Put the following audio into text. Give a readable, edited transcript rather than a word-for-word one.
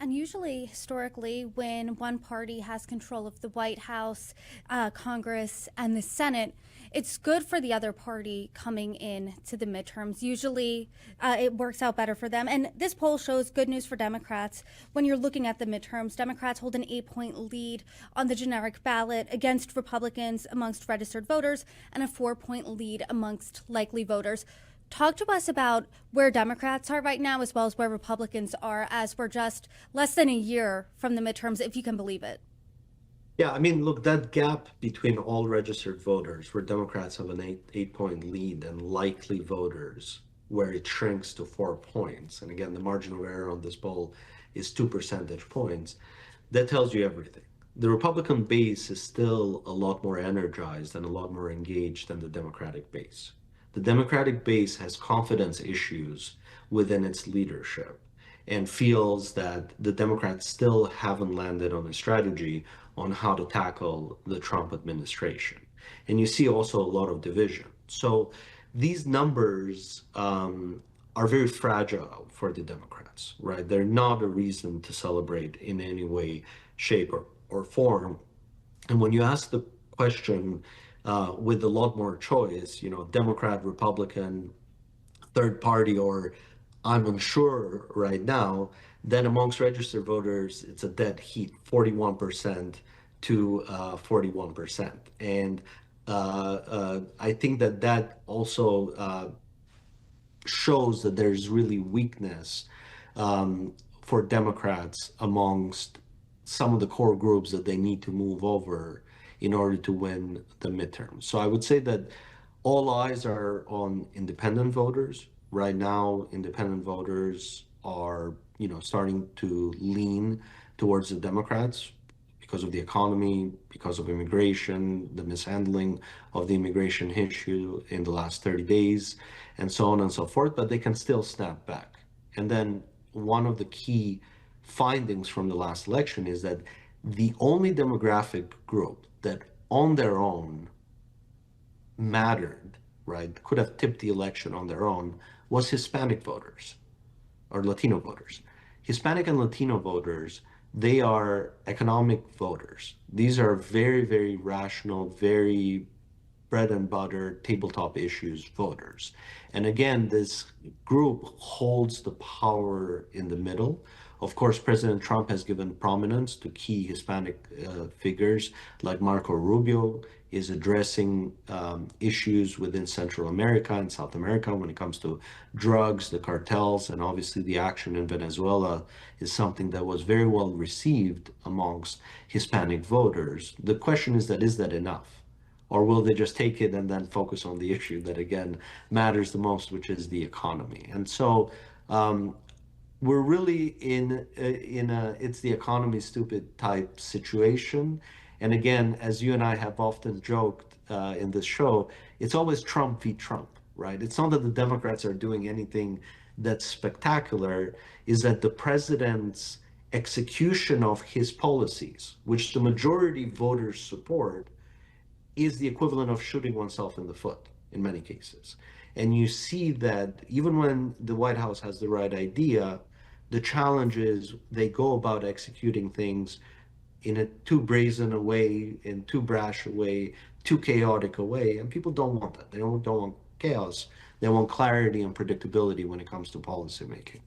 And usually, historically, when one party has control of the White House, Congress, and the Senate, it's good for the other party coming in to the midterms. Usually, it works out better for them. And this poll shows good news for Democrats. When you're looking at the midterms, Democrats hold an 8-point lead on the generic ballot against Republicans amongst registered voters and a 4-point lead amongst likely voters. Talk to us about where Democrats are right now, as well as where Republicans are, as we're just less than a year from the midterms, if you can believe it. Yeah, I mean, look, that gap between all registered voters, where Democrats have an eight-point lead, and likely voters, where it shrinks to 4 points. And again, the margin of error on this poll is 2 percentage points. That tells you everything. The Republican base is still a lot more energized and a lot more engaged than the Democratic base. The Democratic base has confidence issues within its leadership and feels that the Democrats still haven't landed on a strategy on how to tackle the Trump administration. And you see also a lot of division. So these numbers are very fragile for the Democrats, right? They're not a reason to celebrate in any way, shape, or form. And when you ask the question with a lot more choice, Democrat, Republican, third party, or I'm unsure right now, then amongst registered voters, it's a dead heat, 41% to 41%. And I think that also shows that there's really weakness for Democrats amongst some of the core groups that they need to move over in order to win the midterm. So I would say that all eyes are on independent voters. Right now, independent voters are, starting to lean towards the Democrats because of the economy, because of immigration, the mishandling of the immigration issue in the last 30 days, and so on and so forth, but they can still snap back. And then one of the key findings from the last election is that the only demographic group that on their own mattered, right, could have tipped the election on their own was Hispanic voters or Latino voters. Hispanic and Latino voters, they are economic voters. These are very, very rational, very bread and butter, tabletop issues voters. And again, this group holds the power in the middle. Of course, President Trump has given prominence to key Hispanic figures like Marco Rubio is addressing issues within Central America and South America when it comes to drugs, the cartels, and obviously the action in Venezuela is something that was very well received amongst Hispanic voters. The question is that enough? Or will they just take it and then focus on the issue that again matters the most, which is the economy? And so we're really in a it's the economy stupid type situation. And again, as you and I have often joked in this show, it's always Trump v. Trump, right? It's not that the Democrats are doing anything that's spectacular, is that the president's execution of his policies, which the majority voters support, is the equivalent of shooting oneself in the foot in many cases. And you see that even when the White House has the right idea, the challenge is they go about executing things in a too brazen a way, in too brash a way, too chaotic a way, and people don't want that. They don't want chaos. They want clarity and predictability when it comes to policymaking.